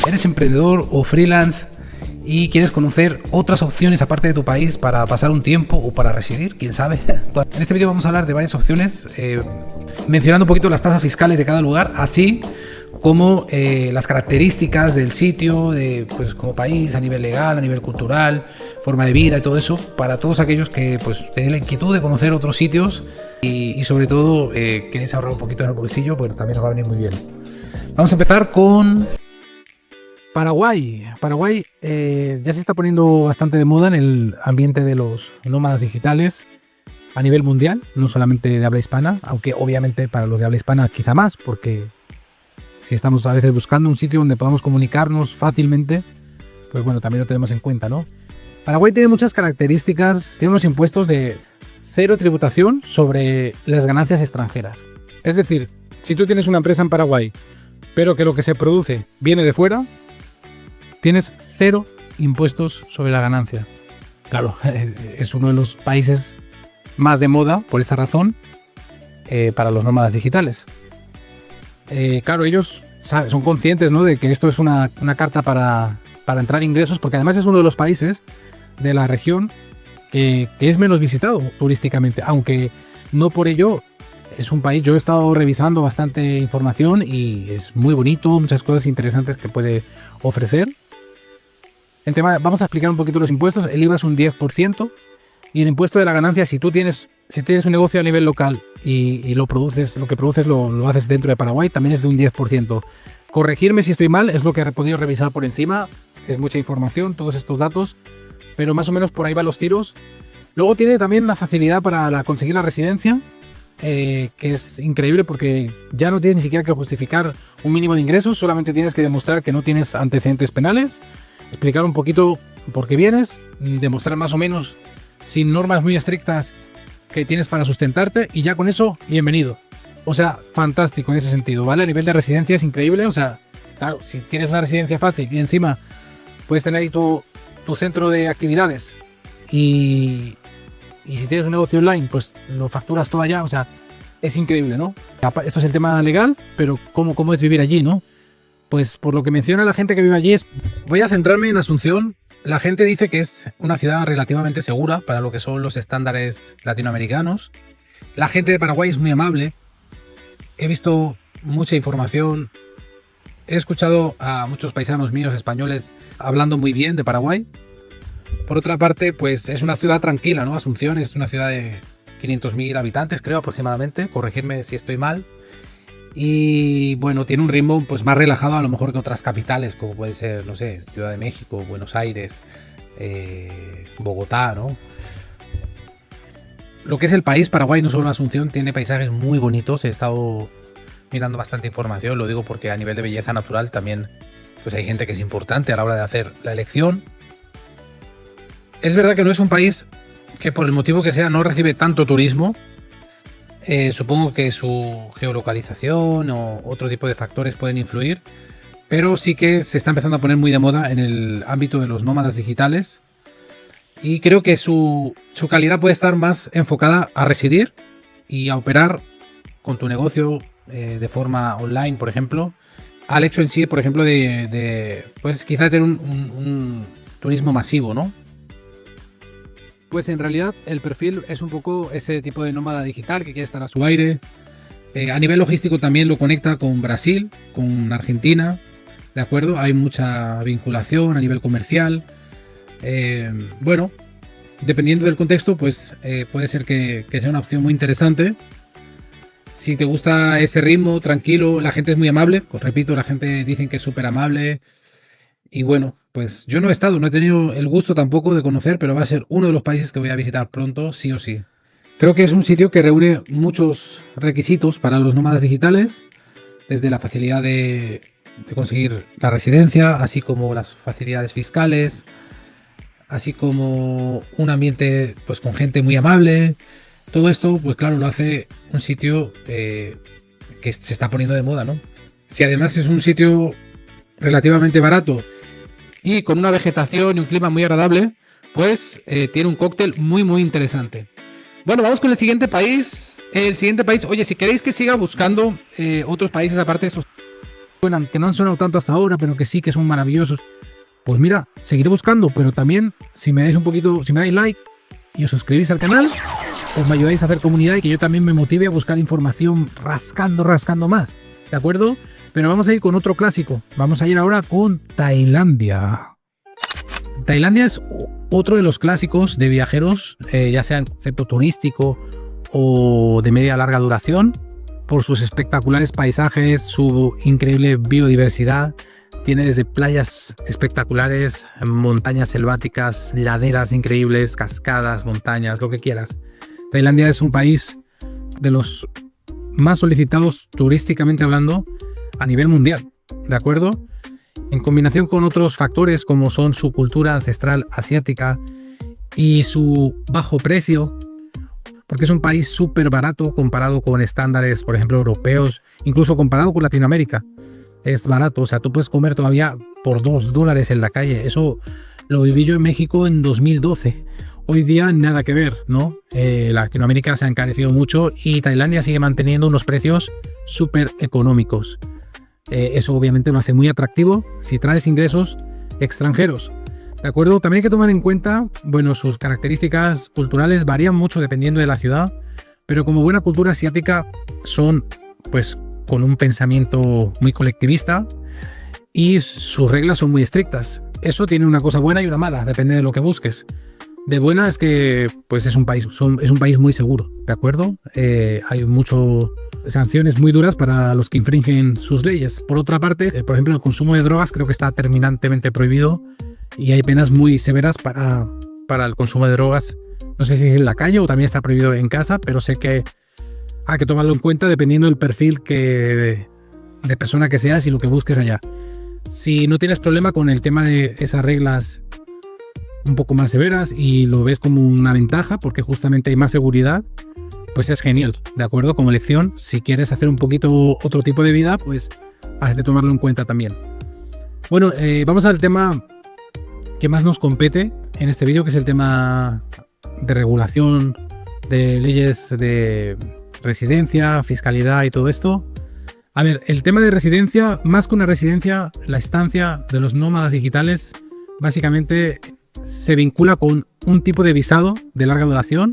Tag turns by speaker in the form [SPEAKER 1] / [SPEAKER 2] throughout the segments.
[SPEAKER 1] ¿Eres emprendedor o freelance y quieres conocer otras opciones aparte de tu país para pasar un tiempo o para residir? ¿Quién sabe? En este vídeo vamos a hablar de varias opciones, mencionando un poquito las tasas fiscales de cada lugar, así como las características del sitio, pues, como país, a nivel legal, a nivel cultural, forma de vida y todo eso, para todos aquellos que pues tienen la inquietud de conocer otros sitios y sobre todo queréis ahorrar un poquito en el bolsillo, pues también os va a venir muy bien. Vamos a empezar con Paraguay. Paraguay ya se está poniendo bastante de moda en el ambiente de los nómadas digitales a nivel mundial, no solamente de habla hispana, aunque obviamente para los de habla hispana quizá más, porque si estamos a veces buscando un sitio donde podamos comunicarnos fácilmente, pues bueno, también lo tenemos en cuenta, ¿no? Paraguay tiene muchas características, tiene unos impuestos de cero tributación sobre las ganancias extranjeras. Es decir, si tú tienes una empresa en Paraguay, pero que lo que se produce viene de fuera, tienes cero impuestos sobre la ganancia. Claro, es uno de los países más de moda, por esta razón, para los nómadas digitales. Claro, ellos son conscientes, ¿no?, de que esto es una carta para entrar ingresos, porque además es uno de los países de la región que es menos visitado turísticamente, aunque no por ello es un país. Yo he estado revisando bastante información y es muy bonito, muchas cosas interesantes que puede ofrecer. Vamos a explicar un poquito los impuestos. El IVA es un 10% y el impuesto de la ganancia, si tienes un negocio a nivel local y lo que produces lo haces dentro de Paraguay, también es de un 10%. Corregirme si estoy mal, es lo que he podido revisar por encima. Es mucha información, todos estos datos, pero más o menos por ahí van los tiros. Luego tiene también la facilidad para conseguir la residencia, que es increíble porque ya no tienes ni siquiera que justificar un mínimo de ingresos, solamente tienes que demostrar que no tienes antecedentes penales, explicar un poquito por qué vienes, demostrar más o menos, sin normas muy estrictas, que tienes para sustentarte, y ya con eso, bienvenido. O sea, fantástico en ese sentido, ¿vale? A nivel de residencia es increíble. O sea, claro, si tienes una residencia fácil y encima puedes tener ahí tu centro de actividades y si tienes un negocio online, pues lo facturas todo allá. O sea, es increíble, ¿no? Esto es el tema legal, pero ¿cómo es vivir allí, no? Pues por lo que menciona la gente que vive allí, voy a centrarme en Asunción. La gente dice que es una ciudad relativamente segura para lo que son los estándares latinoamericanos. La gente de Paraguay es muy amable. He visto mucha información. He escuchado a muchos paisanos míos españoles hablando muy bien de Paraguay. Por otra parte, pues es una ciudad tranquila, ¿no? Asunción es una ciudad de 500.000 habitantes, creo, aproximadamente. Corregirme si estoy mal. Y bueno, tiene un ritmo pues más relajado a lo mejor que otras capitales, como puede ser, no sé, Ciudad de México, Buenos Aires, Bogotá, ¿no? Lo que es el país, Paraguay, no solo Asunción, tiene paisajes muy bonitos. He estado mirando bastante información, lo digo porque a nivel de belleza natural también pues hay gente que es importante a la hora de hacer la elección. Es verdad que no es un país que, por el motivo que sea, no recibe tanto turismo. Supongo que su geolocalización o otro tipo de factores pueden influir, pero sí que se está empezando a poner muy de moda en el ámbito de los nómadas digitales, y creo que su calidad puede estar más enfocada a residir y a operar con tu negocio de forma online, por ejemplo, al hecho en sí, por ejemplo, de pues quizá tener un turismo masivo, ¿no? Pues en realidad el perfil es un poco ese tipo de nómada digital que quiere estar a su aire. A nivel logístico también lo conecta con Brasil, con Argentina, ¿de acuerdo? Hay mucha vinculación a nivel comercial. Bueno, dependiendo del contexto, pues puede ser que sea una opción muy interesante. Si te gusta ese ritmo tranquilo, la gente es muy amable. Pues repito, la gente dicen que es súper amable. Y bueno, pues yo no he tenido el gusto tampoco de conocer, pero va a ser uno de los países que voy a visitar pronto, sí o sí. Creo que es un sitio que reúne muchos requisitos para los nómadas digitales, desde la facilidad de conseguir la residencia, así como las facilidades fiscales, así como un ambiente pues con gente muy amable. Todo esto, pues claro, lo hace un sitio que se está poniendo de moda, ¿no? Si además es un sitio relativamente barato y con una vegetación y un clima muy agradable, pues tiene un cóctel muy interesante. Bueno, vamos con el siguiente país. Oye, si queréis que siga buscando otros países aparte de estos, que no han sonado tanto hasta ahora, pero que sí que son maravillosos. Pues mira, seguiré buscando, pero también si me dais like y os suscribís al canal, pues me ayudáis a hacer comunidad y que yo también me motive a buscar información rascando más, ¿de acuerdo? Pero vamos a ir con otro clásico. Vamos a ir ahora con Tailandia. Tailandia es otro de los clásicos de viajeros, ya sea en concepto turístico o de media larga duración, por sus espectaculares paisajes, su increíble biodiversidad. Tiene desde playas espectaculares, montañas selváticas, laderas increíbles, cascadas, montañas, lo que quieras. Tailandia es un país de los más solicitados turísticamente hablando a nivel mundial, ¿de acuerdo? En combinación con otros factores como son su cultura ancestral asiática y su bajo precio, porque es un país súper barato comparado con estándares, por ejemplo, europeos, incluso comparado con Latinoamérica. Es barato, o sea, tú puedes comer todavía por $2 en la calle. Eso lo viví yo en México en 2012. Hoy día nada que ver, ¿no? Latinoamérica se ha encarecido mucho y Tailandia sigue manteniendo unos precios súper económicos. Eso obviamente lo hace muy atractivo si traes ingresos extranjeros. ¿De acuerdo? También hay que tomar en cuenta, bueno, sus características culturales varían mucho dependiendo de la ciudad, pero como buena cultura asiática son, pues, con un pensamiento muy colectivista y sus reglas son muy estrictas. Eso tiene una cosa buena y una mala, depende de lo que busques. De buena es que pues es un país muy seguro, ¿de acuerdo? Hay muchas sanciones muy duras para los que infringen sus leyes. Por otra parte, por ejemplo, el consumo de drogas creo que está terminantemente prohibido y hay penas muy severas para el consumo de drogas. No sé si es en la calle o también está prohibido en casa, pero sé que hay que tomarlo en cuenta dependiendo del perfil de persona que seas y lo que busques allá. Si no tienes problema con el tema de esas reglas un poco más severas y lo ves como una ventaja porque justamente hay más seguridad, pues es genial, ¿de acuerdo? Como elección, si quieres hacer un poquito otro tipo de vida, pues has de tomarlo en cuenta también. Bueno, vamos al tema que más nos compete en este vídeo, que es el tema de regulación de leyes de residencia, fiscalidad y todo esto. A ver, el tema de residencia, más que una residencia, la estancia de los nómadas digitales básicamente se vincula con un tipo de visado de larga duración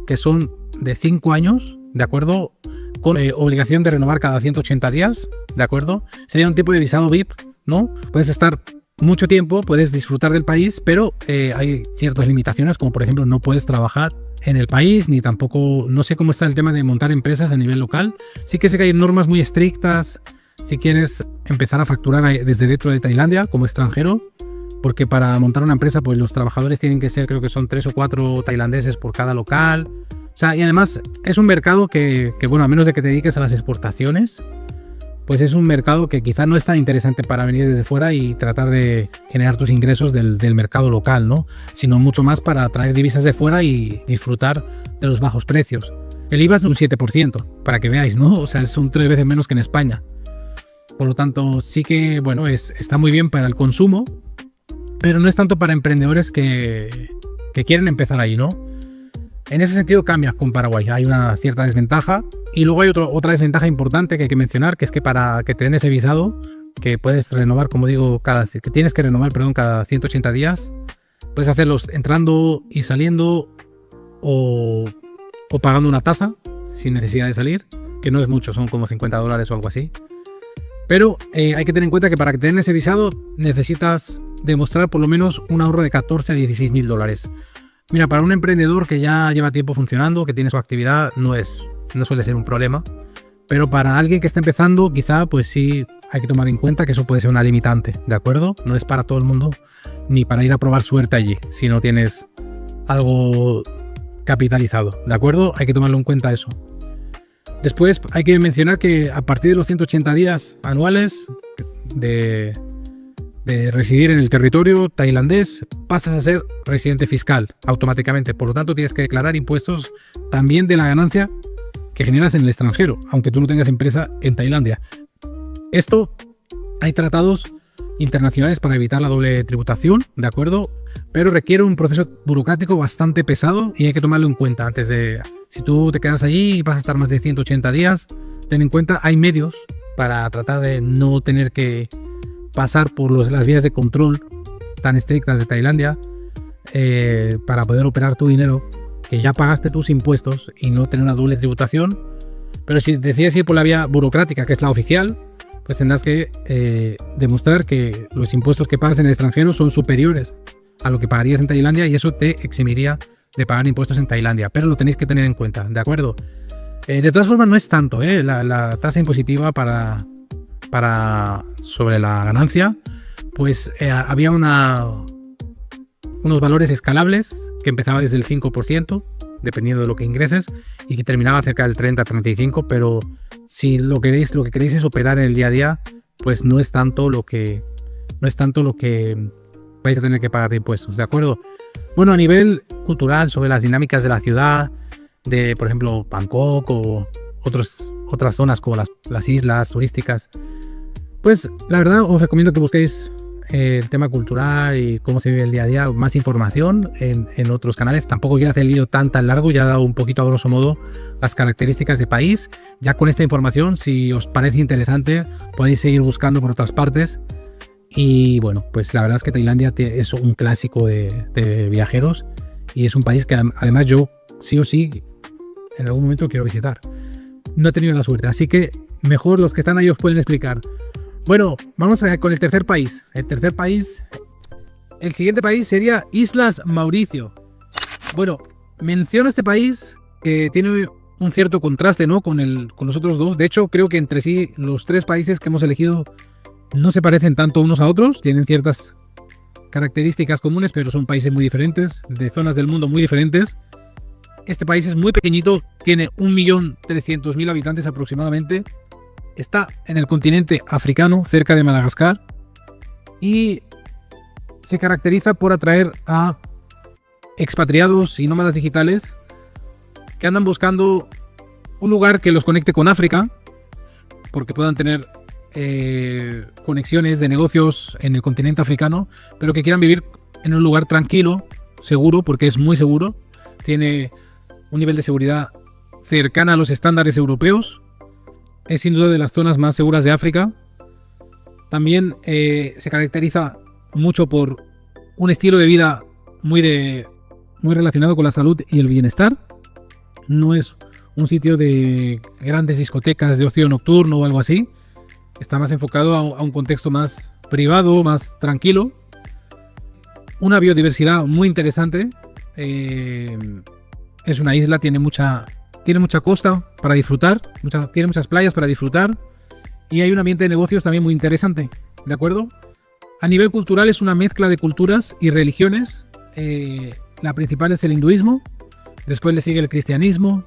[SPEAKER 1] que son de 5 años, ¿de acuerdo? Con obligación de renovar cada 180 días, ¿de acuerdo? Sería un tipo de visado VIP, ¿no? Puedes estar mucho tiempo, puedes disfrutar del país, pero hay ciertas limitaciones, como por ejemplo no puedes trabajar en el país, ni tampoco, no sé cómo está el tema de montar empresas a nivel local. Sí que sé que hay normas muy estrictas si quieres empezar a facturar desde dentro de Tailandia como extranjero, porque para montar una empresa pues los trabajadores tienen que ser, creo que son 3 o 4 tailandeses por cada local. O sea, y además es un mercado que bueno, a menos de que te dediques a las exportaciones, pues es un mercado que quizá no es tan interesante para venir desde fuera y tratar de generar tus ingresos del mercado local, ¿no? Sino mucho más para traer divisas de fuera y disfrutar de los bajos precios. El IVA es un 7%, para que veáis, ¿no? O sea, son 3 veces menos que en España. Por lo tanto, sí que, bueno, está muy bien para el consumo, pero no es tanto para emprendedores que quieren empezar ahí, ¿no? En ese sentido cambia con Paraguay, hay una cierta desventaja. Y luego hay otra desventaja importante que hay que mencionar, que es que para que te den ese visado, que puedes renovar, como digo, que tienes que renovar, perdón, cada 180 días, puedes hacerlos entrando y saliendo o pagando una tasa sin necesidad de salir, que no es mucho, son como $50 o algo así. Pero hay que tener en cuenta que para que te den ese visado necesitas demostrar por lo menos un ahorro de 14 a 16 mil dólares. Mira, para un emprendedor que ya lleva tiempo funcionando, que tiene su actividad, no suele ser un problema. Pero para alguien que está empezando, quizá pues sí hay que tomar en cuenta que eso puede ser una limitante, ¿de acuerdo? No es para todo el mundo, ni para ir a probar suerte allí, si no tienes algo capitalizado, ¿de acuerdo? Hay que tomarlo en cuenta eso. Después hay que mencionar que a partir de los 180 días anuales de residir en el territorio tailandés, pasas a ser residente fiscal automáticamente. Por lo tanto, tienes que declarar impuestos también de la ganancia que generas en el extranjero, aunque tú no tengas empresa en Tailandia. Esto, hay tratados internacionales para evitar la doble tributación, ¿de acuerdo? Pero requiere un proceso burocrático bastante pesado y hay que tomarlo en cuenta antes de... Si tú te quedas allí y vas a estar más de 180 días, ten en cuenta, hay medios para tratar de no tener que pasar por las vías de control tan estrictas de Tailandia, para poder operar tu dinero, que ya pagaste tus impuestos, y no tener una doble tributación. Pero si decides ir por la vía burocrática, que es la oficial, pues tendrás que demostrar que los impuestos que pagas en el extranjero son superiores a lo que pagarías en Tailandia, y eso te eximiría de pagar impuestos en Tailandia. Pero lo tenéis que tener en cuenta, ¿de acuerdo? De todas formas, no es tanto la tasa impositiva sobre la ganancia. Pues había unos valores escalables que empezaba desde el 5%, dependiendo de lo que ingreses, y que terminaba cerca del 30-35%, pero si lo que queréis es operar en el día a día, pues no es tanto lo que vais a tener que pagar de impuestos, ¿de acuerdo? Bueno, a nivel cultural, sobre las dinámicas de la ciudad, de por ejemplo Bangkok o otras zonas como las islas turísticas, pues la verdad os recomiendo que busquéis el tema cultural y cómo se vive el día a día, más información en otros canales. Tampoco quiero hacer el vídeo tan largo, ya he dado un poquito a grosso modo las características de país. Ya con esta información, si os parece interesante, podéis seguir buscando por otras partes. Y bueno, pues la verdad es que Tailandia es un clásico de viajeros, y es un país que además yo sí o sí en algún momento quiero visitar. No he tenido la suerte, así que mejor los que están ahí os pueden explicar. Bueno, vamos con el tercer país. El siguiente país sería Islas Mauricio. Bueno, menciono este país que tiene un cierto contraste, ¿no?, con los otros dos. De hecho, creo que entre sí los tres países que hemos elegido no se parecen tanto unos a otros. Tienen ciertas características comunes, pero son países muy diferentes, de zonas del mundo muy diferentes. Este país es muy pequeñito, tiene 1.300.000 habitantes aproximadamente. Está en el continente africano, cerca de Madagascar, y se caracteriza por atraer a expatriados y nómadas digitales que andan buscando un lugar que los conecte con África, porque puedan tener conexiones de negocios en el continente africano, pero que quieran vivir en un lugar tranquilo, seguro, porque es muy seguro. Tiene un nivel de seguridad cercana a los estándares europeos. Es sin duda de las zonas más seguras de África. También se caracteriza mucho por un estilo de vida muy relacionado con la salud y el bienestar. No es un sitio de grandes discotecas de ocio nocturno o algo así. Está más enfocado a un contexto más privado, más tranquilo. Una biodiversidad muy interesante. Es una isla, tiene mucha costa para disfrutar, tiene muchas playas para disfrutar, y hay un ambiente de negocios también muy interesante, ¿de acuerdo? A nivel cultural es una mezcla de culturas y religiones. La principal es el hinduismo, después le sigue el cristianismo,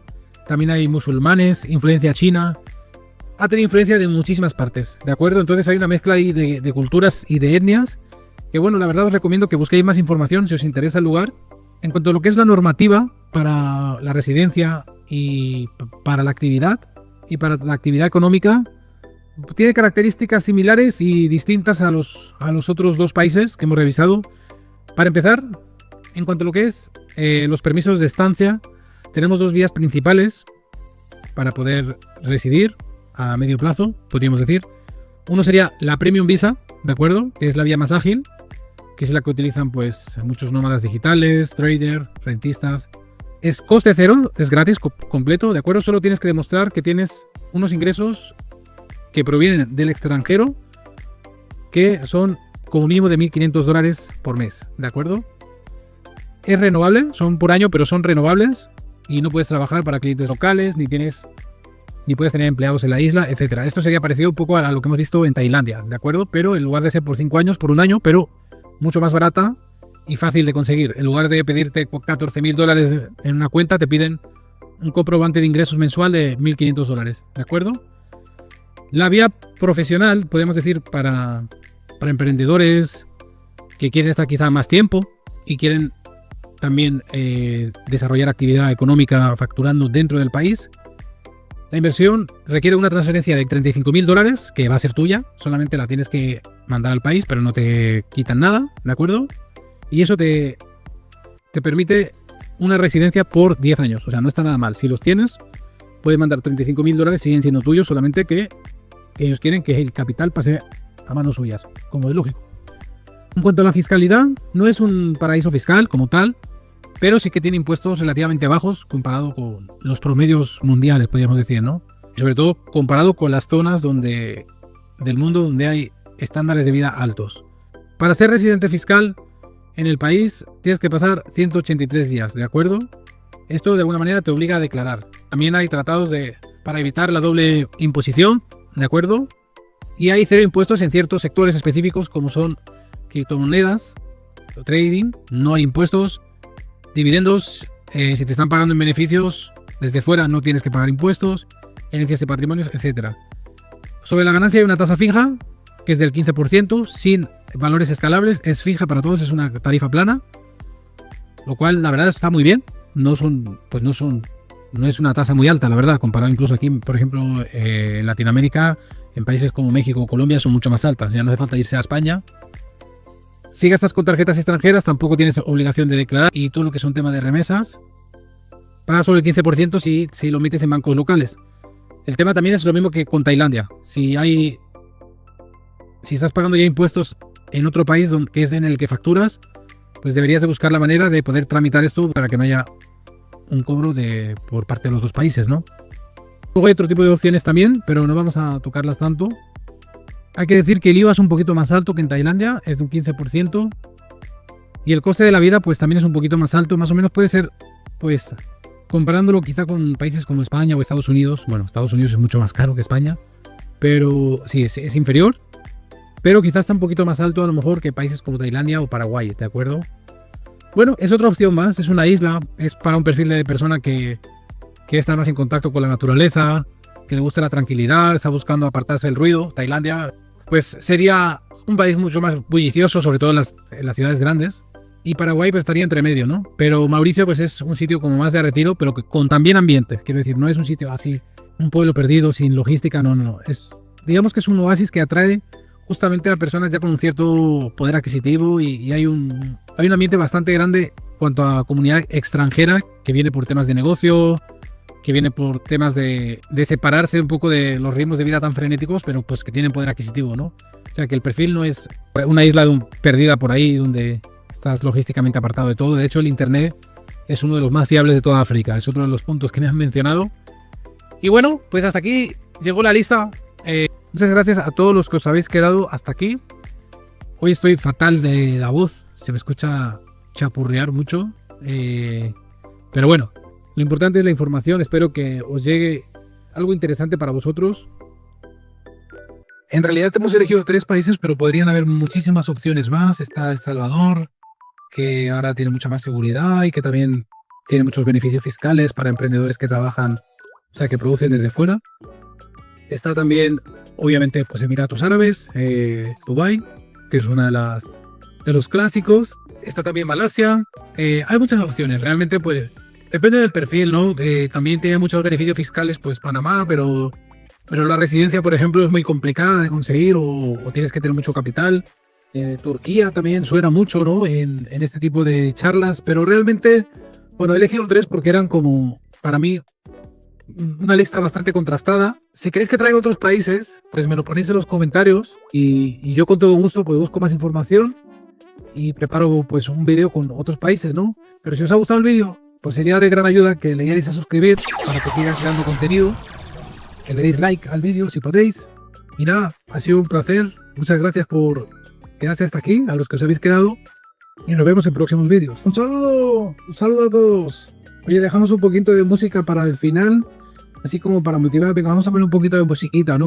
[SPEAKER 1] también hay musulmanes, influencia china, ha tenido influencia de muchísimas partes, ¿de acuerdo? Entonces hay una mezcla ahí de culturas y de etnias, que bueno, la verdad os recomiendo que busquéis más información si os interesa el lugar. En cuanto a lo que es la normativa para la residencia y para la actividad económica, tiene características similares y distintas a los otros dos países que hemos revisado. Para empezar, en cuanto a lo que es los permisos de estancia, tenemos dos vías principales para poder residir a medio plazo, podríamos decir. Uno sería la Premium Visa, ¿de acuerdo?, que es la vía más ágil, que es la que utilizan pues muchos nómadas digitales, traders, rentistas. Es coste cero, es gratis completo, ¿de acuerdo? Solo tienes que demostrar que tienes unos ingresos que provienen del extranjero, que son como mínimo de $1.500 por mes, ¿de acuerdo? Es renovable, son por año, pero son renovables, y no puedes trabajar para clientes locales, ni puedes tener empleados en la isla, etcétera. Esto sería parecido un poco a lo que hemos visto en Tailandia, ¿de acuerdo? Pero en lugar de ser por 5 años, por un año, pero mucho más barata y fácil de conseguir. En lugar de pedirte $14.000 en una cuenta, te piden un comprobante de ingresos mensual de $1.500, ¿de acuerdo? La vía profesional, podemos decir, para emprendedores que quieren estar quizá más tiempo y quieren también desarrollar actividad económica facturando dentro del país. La inversión requiere una transferencia de $35.000, que va a ser tuya, solamente la tienes que mandar al país, pero no te quitan nada, ¿de acuerdo? Y eso te permite una residencia por 10 años, o sea, no está nada mal. Si los tienes, puedes mandar $35.000, siguen siendo tuyos, solamente que que ellos quieren que el capital pase a manos suyas, como es lógico. En cuanto a la fiscalidad, no es un paraíso fiscal como tal, pero sí que tiene impuestos relativamente bajos comparado con los promedios mundiales, podríamos decir, ¿no? Y sobre todo comparado con las zonas del mundo donde hay estándares de vida altos. Para ser residente fiscal en el país tienes que pasar 183 días, ¿de acuerdo? Esto de alguna manera te obliga a declarar. También hay tratados para evitar la doble imposición, ¿de acuerdo? Y hay 0 impuestos en ciertos sectores específicos como son criptomonedas, trading, no hay impuestos, dividendos, si te están pagando en beneficios desde fuera no tienes que pagar impuestos, herencias de patrimonios, etc. Sobre la ganancia hay una tasa fija, que es del 15%, sin valores escalables, es fija para todos, es una tarifa plana, lo cual la verdad está muy bien, no es una tasa muy alta, la verdad, comparado incluso aquí, por ejemplo, en Latinoamérica, en países como México o Colombia son mucho más altas, ya no hace falta irse a España. Si gastas con tarjetas extranjeras tampoco tienes obligación de declarar, y todo lo que son temas de remesas, pagas solo el 15% si lo metes en bancos locales. El tema también es lo mismo que con Tailandia. Si estás pagando ya impuestos en otro país que es en el que facturas, pues deberías de buscar la manera de poder tramitar esto para que no haya un cobro por parte de los dos países, ¿no? Luego hay otro tipo de opciones también, pero no vamos a tocarlas tanto. Hay que decir que el IVA es un poquito más alto que en Tailandia, es de un 15%. Y el coste de la vida pues también es un poquito más alto, más o menos puede ser, pues, comparándolo quizá con países como España o Estados Unidos. Bueno, Estados Unidos es mucho más caro que España, pero sí, es inferior. Pero quizás está un poquito más alto a lo mejor que países como Tailandia o Paraguay, ¿de acuerdo? Bueno, es otra opción más, es una isla, es para un perfil de persona que quiere estar más en contacto con la naturaleza, que le gusta la tranquilidad, está buscando apartarse del ruido. Tailandia, pues sería un país mucho más bullicioso, sobre todo en las ciudades grandes. Y Paraguay pues estaría entre medio, ¿no? Pero Mauricio pues es un sitio como más de retiro, pero con también ambiente. Quiero decir, no es un sitio así, un pueblo perdido, sin logística, no. Digamos que es un oasis que atrae justamente a personas ya con un cierto poder adquisitivo y hay un ambiente bastante grande en cuanto a comunidad extranjera que viene por temas de negocio, que viene por temas de separarse un poco de los ritmos de vida tan frenéticos, pero pues que tienen poder adquisitivo, ¿no? O sea que el perfil no es una isla perdida por ahí donde estás logísticamente apartado de todo. De hecho, el internet es uno de los más fiables de toda África, es otro de los puntos que me han mencionado. Y bueno, pues hasta aquí llegó la lista. Muchas gracias a todos los que os habéis quedado hasta aquí. Hoy estoy fatal de la voz, se me escucha chapurrear mucho, pero bueno, lo importante es la información. Espero que os llegue algo interesante para vosotros. En realidad hemos elegido 3 países, pero podrían haber muchísimas opciones más. Está El Salvador, que ahora tiene mucha más seguridad y que también tiene muchos beneficios fiscales para emprendedores que trabajan, o sea, que producen desde fuera. Está también, obviamente, pues Emiratos Árabes, Dubái, que es una de los clásicos. Está también Malasia. Hay muchas opciones, realmente, pues depende del perfil, ¿no? También tiene muchos beneficios fiscales, pues Panamá, pero la residencia, por ejemplo, es muy complicada de conseguir o tienes que tener mucho capital. Turquía también suena mucho, ¿no? En este tipo de charlas, pero realmente, bueno, he elegido 3 porque eran como, para mí, una lista bastante contrastada. Si queréis que traiga otros países, pues me lo ponéis en los comentarios y yo con todo gusto pues busco más información y preparo pues un vídeo con otros países, ¿no? Pero si os ha gustado el vídeo, pues sería de gran ayuda que le dierais a suscribir para que siga creando contenido, que le deis like al vídeo si podéis. Y nada, ha sido un placer. Muchas gracias por quedarse hasta aquí, a los que os habéis quedado, y nos vemos en próximos vídeos. Un saludo a todos. Oye, dejamos un poquito de música para el final, así como para motivar. Venga, vamos a poner un poquito de musiquita, ¿no?